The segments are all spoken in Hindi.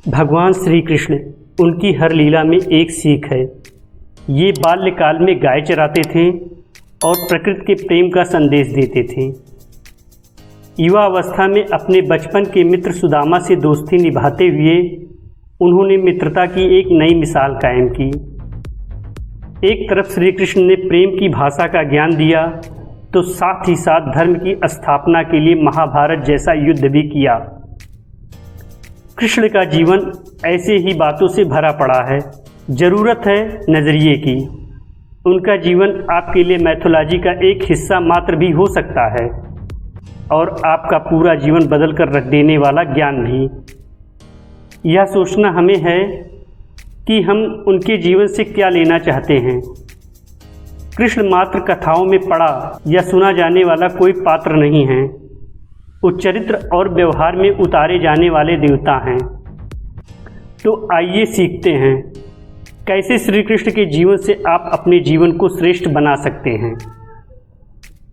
भगवान श्री कृष्ण, उनकी हर लीला में एक सीख है। ये बाल्यकाल में गाय चराते थे और प्रकृति के प्रेम का संदेश देते थे। युवा अवस्था में अपने बचपन के मित्र सुदामा से दोस्ती निभाते हुए उन्होंने मित्रता की एक नई मिसाल कायम की। एक तरफ श्री कृष्ण ने प्रेम की भाषा का ज्ञान दिया, तो साथ ही साथ धर्म की स्थापना के लिए महाभारत जैसा युद्ध भी किया। कृष्ण का जीवन ऐसे ही बातों से भरा पड़ा है। ज़रूरत है नज़रिए की। उनका जीवन आपके लिए मैथोलॉजी का एक हिस्सा मात्र भी हो सकता है और आपका पूरा जीवन बदल कर रख देने वाला ज्ञान भी। यह सोचना हमें है कि हम उनके जीवन से क्या लेना चाहते हैं। कृष्ण मात्र कथाओं में पढ़ा या सुना जाने वाला कोई पात्र नहीं है। वो चरित्र और व्यवहार में उतारे जाने वाले देवता हैं। तो आइए सीखते हैं कैसे श्री कृष्ण के जीवन से आप अपने जीवन को श्रेष्ठ बना सकते हैं।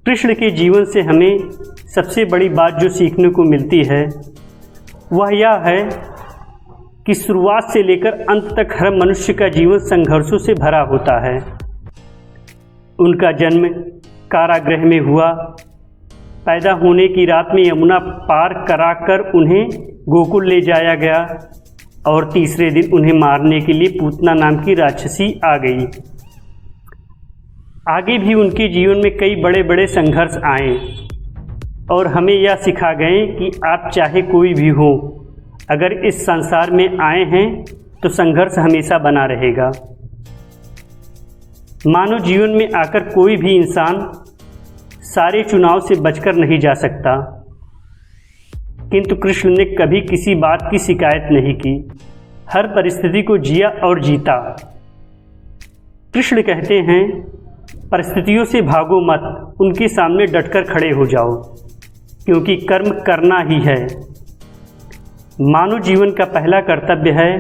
कृष्ण के जीवन से हमें सबसे बड़ी बात जो सीखने को मिलती है वह यह है कि शुरुआत से लेकर अंत तक हर मनुष्य का जीवन संघर्षों से भरा होता है। उनका जन्म कारागृह में हुआ। पैदा होने की रात में यमुना पार कराकर उन्हें गोकुल ले जाया गया और तीसरे दिन उन्हें मारने के लिए पूतना नाम की राक्षसी आ गई। आगे भी उनके जीवन में कई बड़े बड़े संघर्ष आए और हमें यह सिखा गए कि आप चाहे कोई भी हो, अगर इस संसार में आए हैं तो संघर्ष हमेशा बना रहेगा। मानव जीवन में आकर कोई भी इंसान सारे चुनाव से बचकर नहीं जा सकता, किंतु कृष्ण ने कभी किसी बात की शिकायत नहीं की। हर परिस्थिति को जिया और जीता। कृष्ण कहते हैं, परिस्थितियों से भागो मत, उनके सामने डटकर खड़े हो जाओ, क्योंकि कर्म करना ही है। मानव जीवन का पहला कर्तव्य है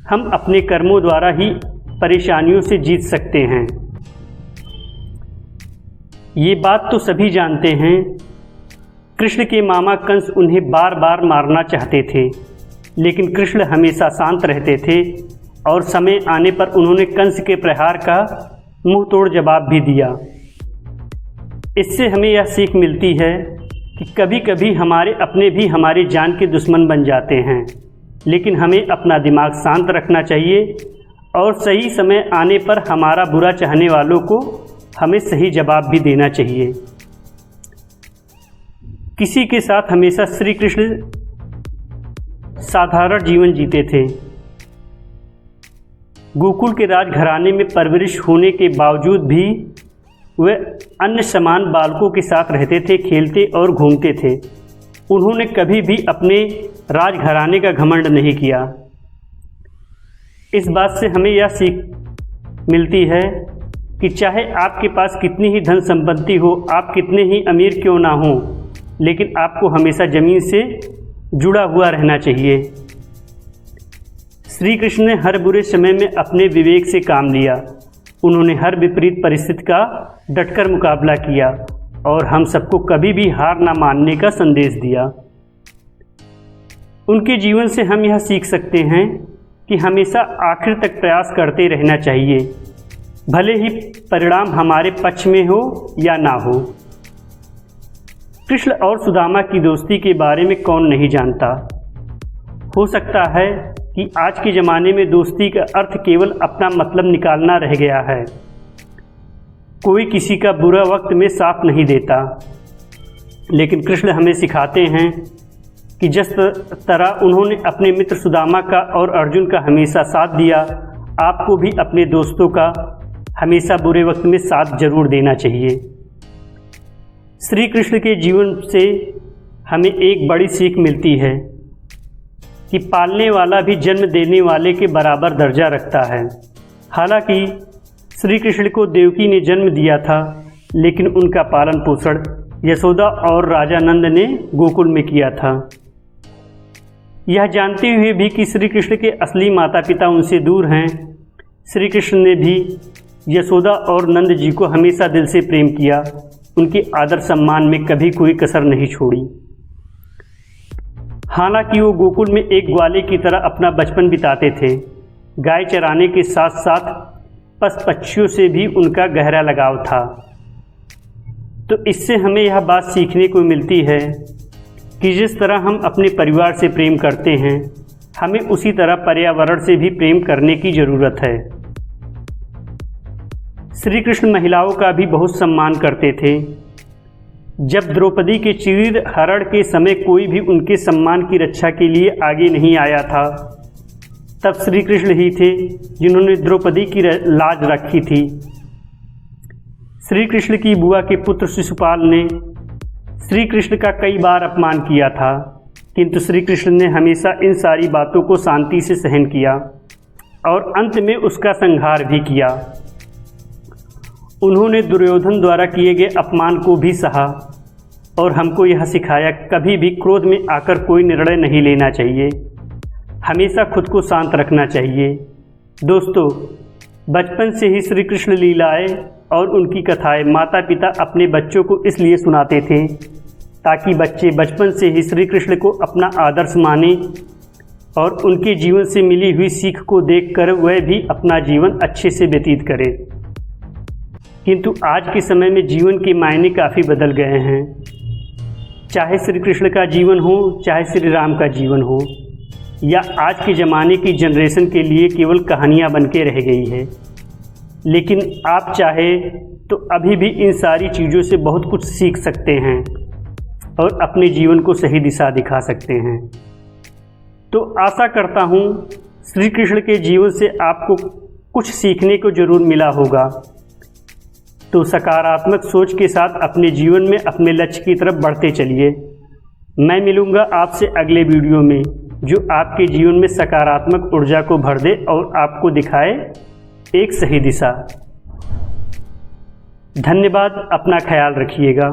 हम अपने कर्मों द्वारा ही परेशानियों से जीत सकते हैं। ये बात तो सभी जानते हैं। कृष्ण के मामा कंस उन्हें बार बार मारना चाहते थे, लेकिन कृष्ण हमेशा शांत रहते थे और समय आने पर उन्होंने कंस के प्रहार का मुंह तोड़ जवाब भी दिया। इससे हमें यह सीख मिलती है कि कभी कभी हमारे अपने भी हमारी जान के दुश्मन बन जाते हैं, लेकिन हमें अपना दिमाग शांत रखना चाहिए और सही समय आने पर हमारा बुरा चाहने वालों को हमें सही जवाब भी देना चाहिए। किसी के साथ हमेशा श्री कृष्ण साधारण जीवन जीते थे। गोकुल के राजघराने में परवरिश होने के बावजूद भी वे अन्य समान बालकों के साथ रहते थे, खेलते और घूमते थे। उन्होंने कभी भी अपने राजघराने का घमंड नहीं किया। इस बात से हमें यह सीख मिलती है कि चाहे आपके पास कितनी ही धन संपत्ति हो, आप कितने ही अमीर क्यों ना हो, लेकिन आपको हमेशा ज़मीन से जुड़ा हुआ रहना चाहिए। श्री कृष्ण ने हर बुरे समय में अपने विवेक से काम लिया। उन्होंने हर विपरीत परिस्थिति का डटकर मुकाबला किया और हम सबको कभी भी हार ना मानने का संदेश दिया। उनके जीवन से हम यह सीख सकते हैं कि हमेशा आखिर तक प्रयास करते रहना चाहिए, भले ही परिणाम हमारे पक्ष में हो या ना हो। कृष्ण और सुदामा की दोस्ती के बारे में कौन नहीं जानता। हो सकता है कि आज के ज़माने में दोस्ती का अर्थ केवल अपना मतलब निकालना रह गया है। कोई किसी का बुरा वक्त में साथ नहीं देता, लेकिन कृष्ण हमें सिखाते हैं कि जिस तरह उन्होंने अपने मित्र सुदामा का और अर्जुन का हमेशा साथ दिया, आपको भी अपने दोस्तों का हमेशा बुरे वक्त में साथ जरूर देना चाहिए। श्री कृष्ण के जीवन से हमें एक बड़ी सीख मिलती है कि पालने वाला भी जन्म देने वाले के बराबर दर्जा रखता है। हालांकि श्री कृष्ण को देवकी ने जन्म दिया था, लेकिन उनका पालन पोषण यशोदा और राजा नंद ने गोकुल में किया था। यह जानते हुए भी कि श्री कृष्ण के असली माता पिता उनसे दूर हैं, श्री कृष्ण ने भी यशोदा और नंद जी को हमेशा दिल से प्रेम किया। उनके आदर सम्मान में कभी कोई कसर नहीं छोड़ी। हालांकि वो गोकुल में एक ग्वाले की तरह अपना बचपन बिताते थे। गाय चराने के साथ साथ पशु पक्षियों से भी उनका गहरा लगाव था। तो इससे हमें यह बात सीखने को मिलती है कि जिस तरह हम अपने परिवार से प्रेम करते हैं, हमें उसी तरह पर्यावरण से भी प्रेम करने की ज़रूरत है। श्री कृष्ण महिलाओं का भी बहुत सम्मान करते थे। जब द्रौपदी के चीर हरण के समय कोई भी उनके सम्मान की रक्षा के लिए आगे नहीं आया था, तब श्री कृष्ण ही थे जिन्होंने द्रौपदी की लाज रखी थी। श्री कृष्ण की बुआ के पुत्र शिशुपाल ने श्री कृष्ण का कई बार अपमान किया था, किंतु श्री कृष्ण ने हमेशा इन सारी बातों को शांति से सहन किया और अंत में उसका संहार भी किया। उन्होंने दुर्योधन द्वारा किए गए अपमान को भी सहा और हमको यह सिखाया कभी भी क्रोध में आकर कोई निर्णय नहीं लेना चाहिए, हमेशा खुद को शांत रखना चाहिए। दोस्तों, बचपन से ही श्री कृष्ण लीलाएँ और उनकी कथाएं माता पिता अपने बच्चों को इसलिए सुनाते थे ताकि बच्चे बचपन से ही श्री कृष्ण को अपना आदर्श माने और उनके जीवन से मिली हुई सीख को देखकर वह भी अपना जीवन अच्छे से व्यतीत करें। किंतु आज के समय में जीवन के मायने काफ़ी बदल गए हैं। चाहे श्री कृष्ण का जीवन हो, चाहे श्री राम का जीवन हो, या आज के ज़माने की जनरेशन के लिए केवल कहानियाँ बन के रह गई है। लेकिन आप चाहे तो अभी भी इन सारी चीज़ों से बहुत कुछ सीख सकते हैं और अपने जीवन को सही दिशा दिखा सकते हैं। तो आशा करता हूँ श्री कृष्ण के जीवन से आपको कुछ सीखने को ज़रूर मिला होगा। तो सकारात्मक सोच के साथ अपने जीवन में अपने लक्ष्य की तरफ बढ़ते चलिए। मैं मिलूँगा आपसे अगले वीडियो में जो आपके जीवन में सकारात्मक ऊर्जा को भर दे और आपको दिखाए एक सही दिशा। धन्यवाद। अपना ख्याल रखिएगा।